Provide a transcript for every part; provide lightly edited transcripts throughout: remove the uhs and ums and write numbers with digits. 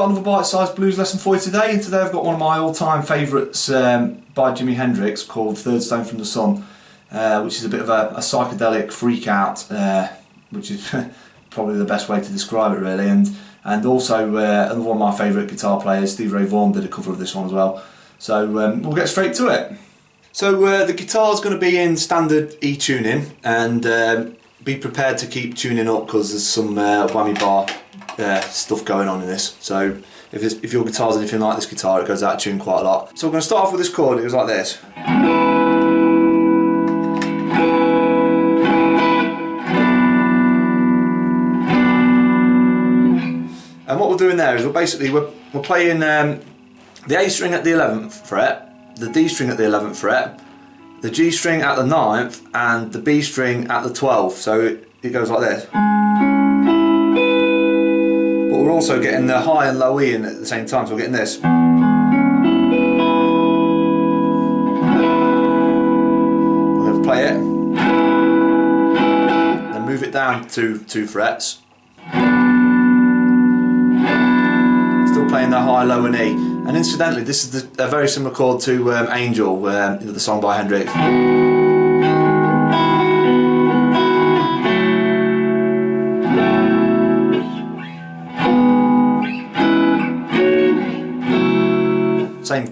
got another bite-sized blues lesson for you today, and today I've got one of my all-time favourites by Jimi Hendrix called Third Stone from the Sun, which is a bit of a psychedelic freak out, which is probably the best way to describe it really, and also another one of my favourite guitar players, Stevie Ray Vaughan, did a cover of this one as well. So we'll get straight to it. So the guitar's going to be in standard E tuning, and be prepared to keep tuning up because there's some whammy bar stuff going on in this. So if your guitar's anything like this guitar, it goes out of tune quite a lot. So we're going to start off with this chord. It goes like this. And what we're doing there is we're playing the A string at the 11th fret, the D string at the 11th fret, the G string at the 9th, and the B string at the 12th. So it goes like this. But we're also getting the high and low E in at the same time, so we're getting this. We're going to play it, then move it down to 2 frets. Still playing the high, low and E. And incidentally, this is a very similar chord to Angel, the song by Hendrix.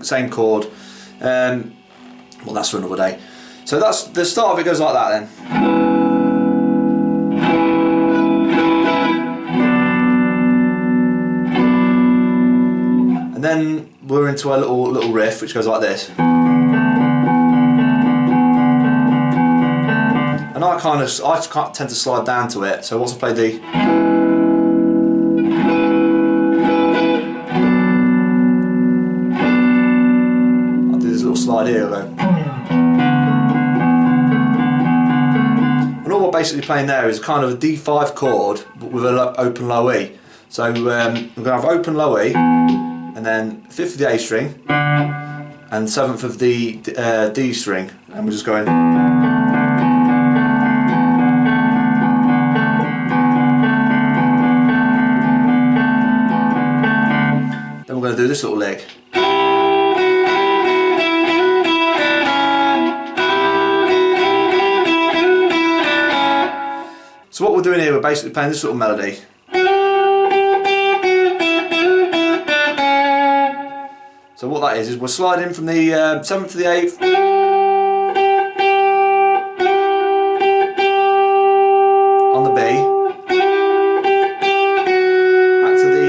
Same chord. Well, that's for another day. So that's the start of it. Goes like that then. And then we're into a little riff which goes like this. And I tend to slide down to it. So once I play the slide here, and all we're basically playing there is kind of a D5 chord but with an open low E. So we're going to have open low E, and then 5th of the A string and 7th of the D string, and we're just going. Then we're going to do this little lick. So what we're doing here, we're basically playing this little melody. So what that is we're sliding from the 7th to the 8th, on the B, back to the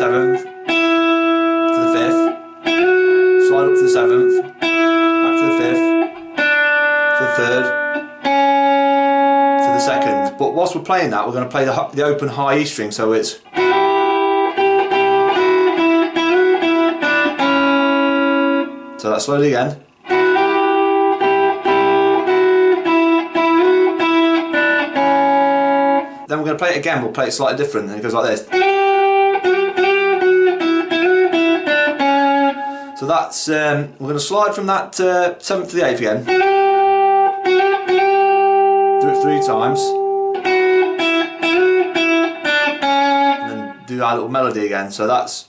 7th, to the 5th, slide up to the 7th, back to the 5th, to the 3rd, to the 2nd. But whilst we're playing that, we're going to play the open high E string, so it's. So that's slowly again. Then we're going to play it again, we'll play it slightly different, and it goes like this. So that's, we're going to slide from that 7th to the 8th again. Do it 3 times. Do our little melody again, so that's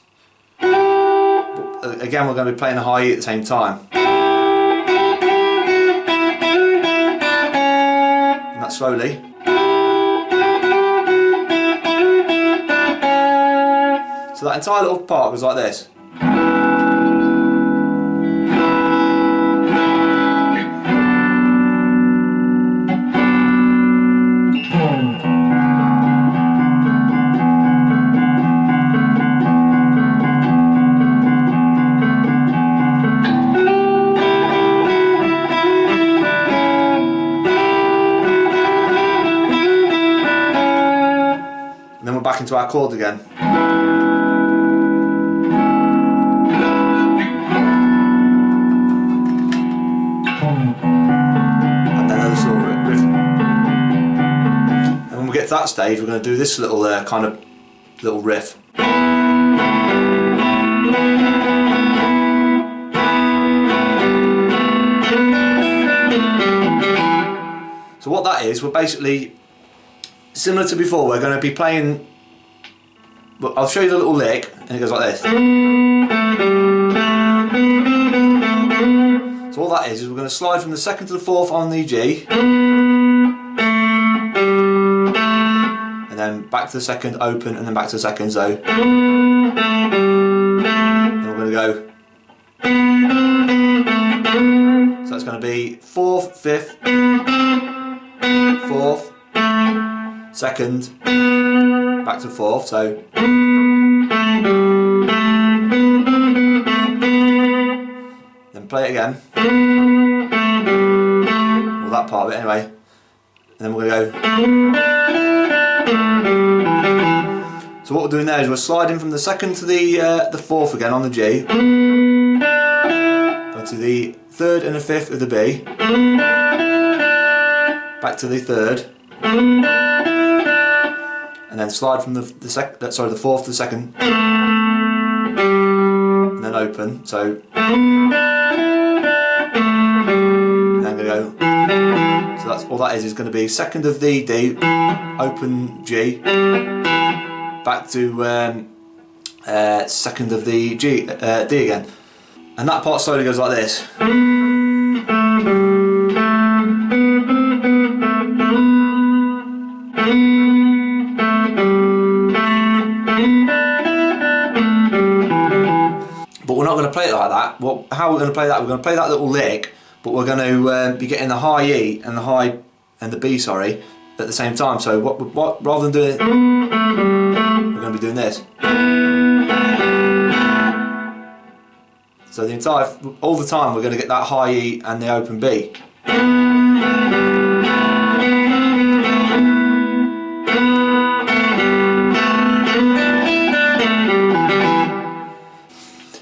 again we're going to be playing a high E at the same time, and that's slowly. So that entire little part goes like this. Then we're back into our chord again. And then another little riff. And when we get to that stage, we're going to do this little kind of little riff. So what that is, we're basically, similar to before, we're going to be playing but I'll show you the little lick, and it goes like this. So all that is we're going to slide from the 2nd to the 4th on the G, and then back to the 2nd, open, and then back to the 2nd. So then we're going to go. So it's going to be 4th, 5th, 4th, 2nd, back to 4th. So then play it again. Well, that part of it anyway. And then we're going to go. So what we're doing there is we're sliding from the 2nd to the 4th again on the G. Go to the 3rd and the 5th of the B. Back to the 3rd. And then slide from the 4th to the 2nd. And then open. So then we go. So that's all that is going to be 2nd of the D, open G, back to 2nd of the G, D again, and that part slowly goes like this. But we're not going to play it like that. How we're going to play that? We're going to play that little lick, but we're going to be getting the high E and the B, sorry, at the same time. So what rather than doing it, we're going to be doing this. So all the time we're going to get that high E and the open B.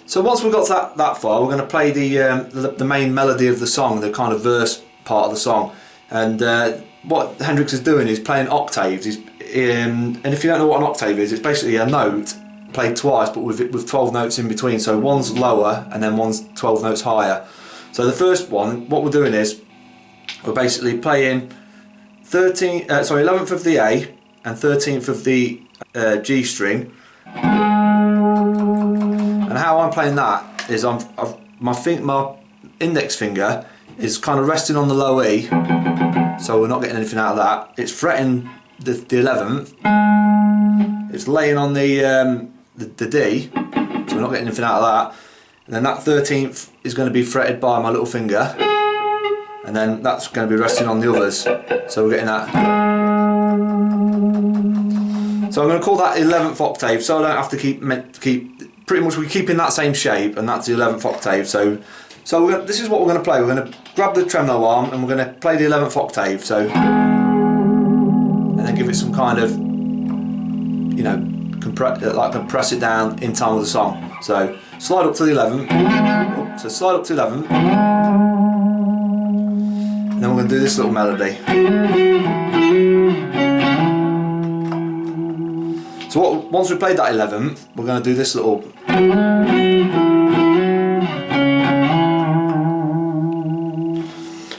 So once we've got that far, we're going to play the main melody of the song, the kind of verse part of the song. And what Hendrix is doing is playing octaves. And if you don't know what an octave is, it's basically a note played twice, but with 12 notes in between. So one's lower and then one's 12 notes higher. So the first one, what we're doing is we're basically playing 11th of the A and 13th of the G string. And how I'm playing that is my index finger is kind of resting on the low E, so we're not getting anything out of that. It's fretting the 11th. It's laying on the D, so we're not getting anything out of that. And then that 13th is going to be fretted by my little finger, and then that's going to be resting on the others. So we're getting that. So I'm going to call that 11th octave, so I don't have to keep. Pretty much we're keeping that same shape, and that's the 11th octave. So this is what we're going to play. We're going to grab the tremolo arm and we're going to play the 11th octave. So, and then give it some kind of, you know, compress it down in time with the song. So slide up to the 11th. So slide up to 11th. And then we're going to do this little melody. So once we've played that 11th, we're going to do this little.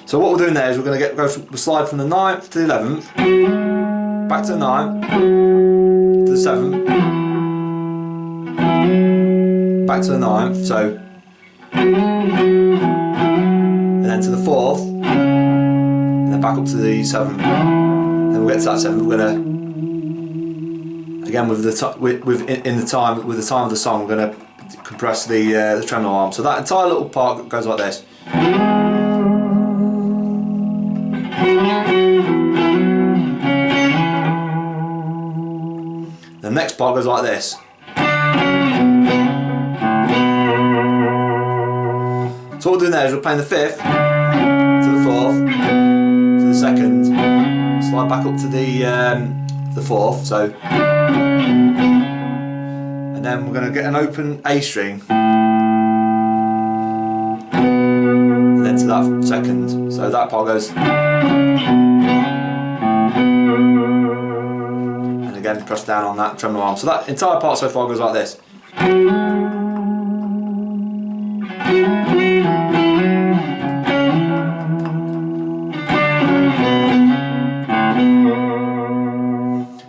So what we're doing there is we're going to we'll slide from the 9th to the 11th, back to the 9th, to the 7th, back to the 9th, so, and then to the 4th, and then back up to the 7th. Then we'll get to that 7th. We're going to, again with the time of the song, we're going to compress the tremolo arm. So that entire little part goes like this. The next part goes like this. So what we're doing there is we're playing the 5th to the 4th to the 2nd, slide back up to the 4th, so, and then we're going to get an open A string, and then to that 2nd, so that part goes, and again press down on that tremolo arm. So that entire part so far goes like this.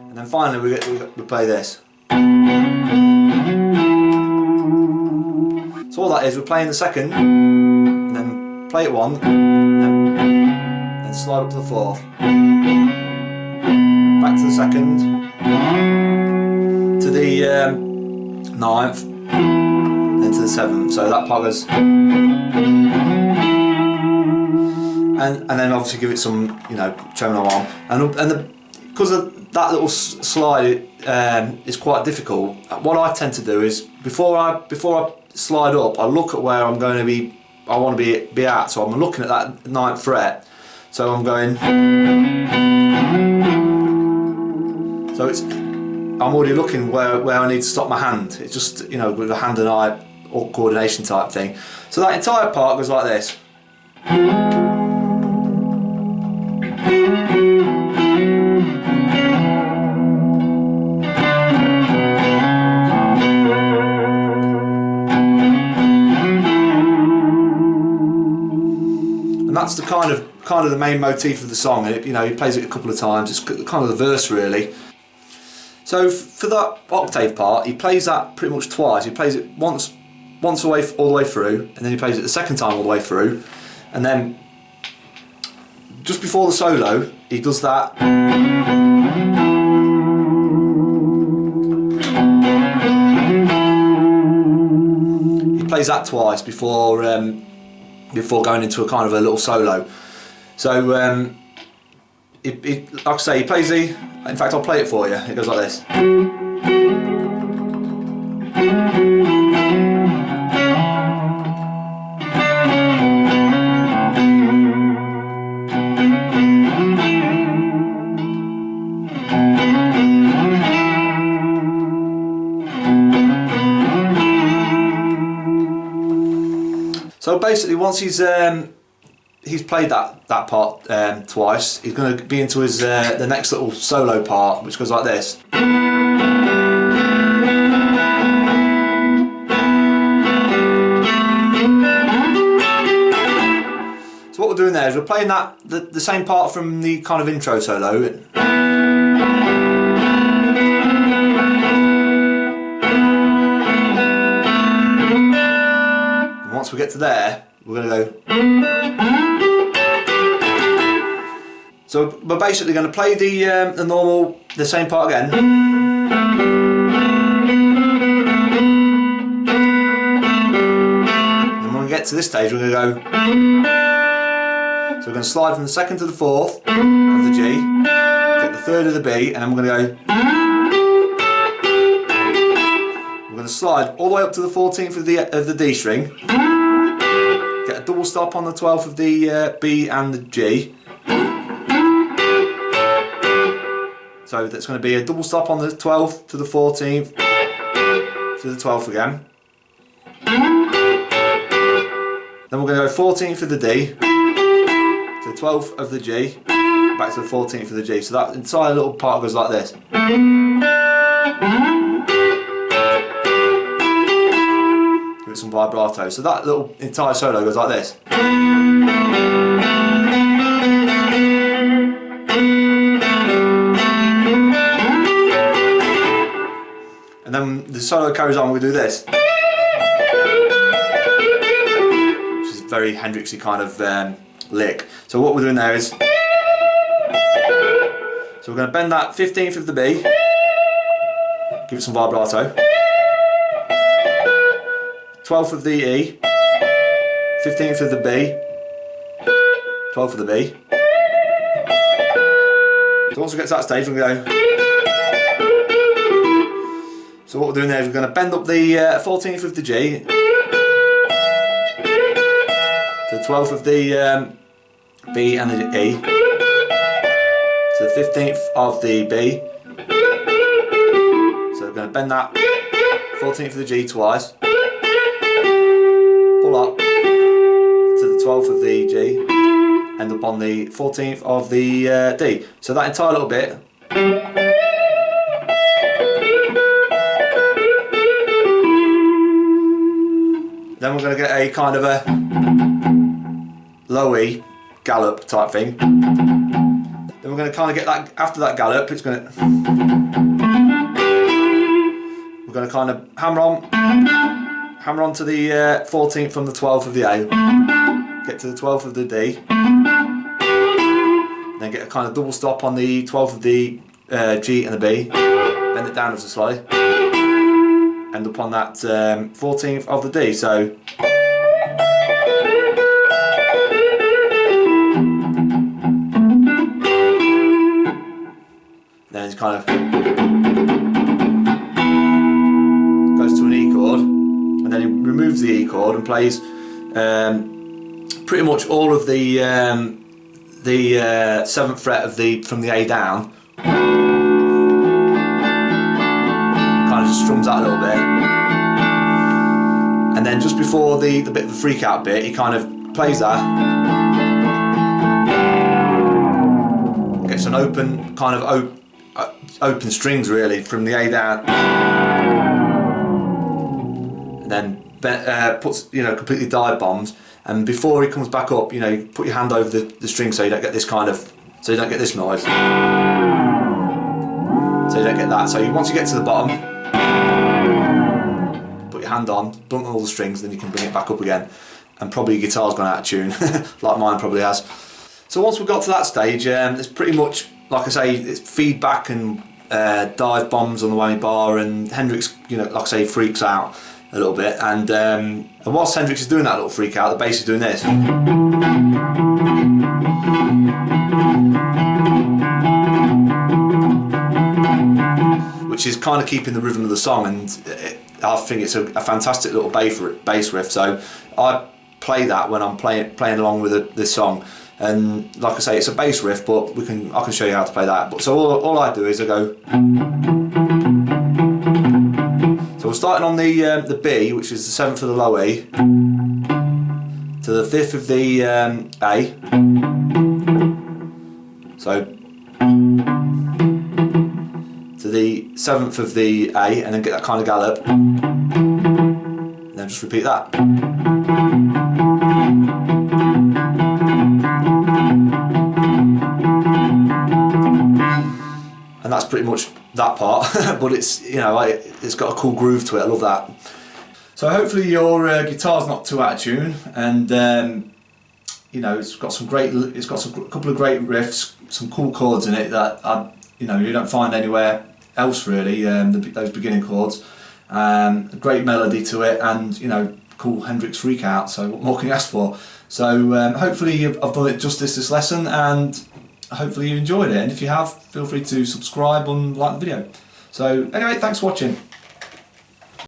And then finally we play this. So all that is, we're playing the second, and then play it one, and then slide up to the fourth, back to the second, to the ninth, then to the seventh. So that part goes, and then obviously give it some, you know, tremolo on, and because of that little slide is quite difficult. What I tend to do is before I slide up, I look at where I'm going to be. I want to be at. So I'm looking at that ninth fret. So I'm going. So I'm already looking where I need to stop my hand. It's just, you know, with a hand and eye or coordination type thing. So that entire part goes like this. And that's the kind of the main motif of the song. And you know, he plays it a couple of times. It's kind of the verse really. So for that octave part, he plays that pretty much twice. He plays it once all the way through, and then he plays it the second time all the way through, and then just before the solo, he does that. He plays that twice before going into a kind of a little solo. So like I say, he plays the. In fact, I'll play it for you. It goes like this. So basically, once he's played that part twice, he's going to be into his the next little solo part, which goes like this. So what we're doing there is we're playing the same part from the kind of intro solo. And once we get to there, we're going to go. So we're basically going to play the same part again. And when we get to this stage, we're going to go. So we're going to slide from the second to the fourth of the G, get the third of the B, and then we're going to go. We're going to slide all the way up to the 14th of the D string. Get a double stop on the 12th of the B and the G. So that's going to be a double stop on the 12th to the 14th to the 12th again. Then we're going to go 14th of the D to the 12th of the G, back to the 14th of the G. So that entire little part goes like this. Give it some vibrato. So that little entire solo goes like this. And then the solo carries on, we do this. Which is a very Hendrixy kind of lick. So what we're doing there is, so we're going to bend that 15th of the B, give it some vibrato, 12th of the E, 15th of the B, 12th of the B. So once we get to that stage, we're going to go. So what we're doing there is we're going to bend up the 14th of the G to the 12th of the B and the E to the 15th of the B. So we're going to bend that 14th of the G twice, pull up to the 12th of the G, end up on the 14th of the D. So that entire little bit. Then we're going to get a kind of a low E gallop type thing. Then we're going to kind of get that, after that gallop, it's going to. going to kind of hammer on to the 14th from the 12th of the A, get to the 12th of the D, then get a kind of double stop on the 12th of the G and the B, bend it down ever so slightly, end up on that 14th of the D. So then it's kind of goes to an E chord, and then he removes the E chord and plays pretty much all of the 7th fret of from the A down. Kind of just strums that a little bit, and then just before the bit of the freak out bit, he kind of plays that, gets an open kind of open strings really from the A down, and then puts, you know, completely dive bombs. And before he comes back up, you know, you put your hand over the string so you don't get this kind of, so you don't get this noise. So you don't get that. So once you get to the bottom, put your hand on, bump all the strings, then you can bring it back up again. And probably your guitar's gone out of tune, like mine probably has. So once we've got to that stage, it's pretty much, like I say, it's feedback and dive bombs on the whammy bar, and Hendrix, you know, like I say, freaks out a little bit, and whilst Hendrix is doing that little freak out, the bass is doing this, which is kind of keeping the rhythm of the song, and I think it's a fantastic little bass riff. So I play that when I'm playing along with this song, and like I say, it's a bass riff, but I can show you how to play that. But so all I do is I go. So we're starting on the B, which is the 7th of the low E, to the 5th of the A. So to the 7th of the A, and then get that kind of gallop, and then just repeat that. And that's pretty much that part, but it's, you know, it's got a cool groove to it. I love that. So hopefully your guitar's not too out of tune, and you know, it's got a couple of great riffs, some cool chords in it that you know, you don't find anywhere else really. Those beginning chords, a great melody to it, and you know, cool Hendrix freak out. So what more can you ask for? So hopefully I've done it justice this lesson, and hopefully you enjoyed it, and if you have, feel free to subscribe and like the video. So anyway, thanks for watching.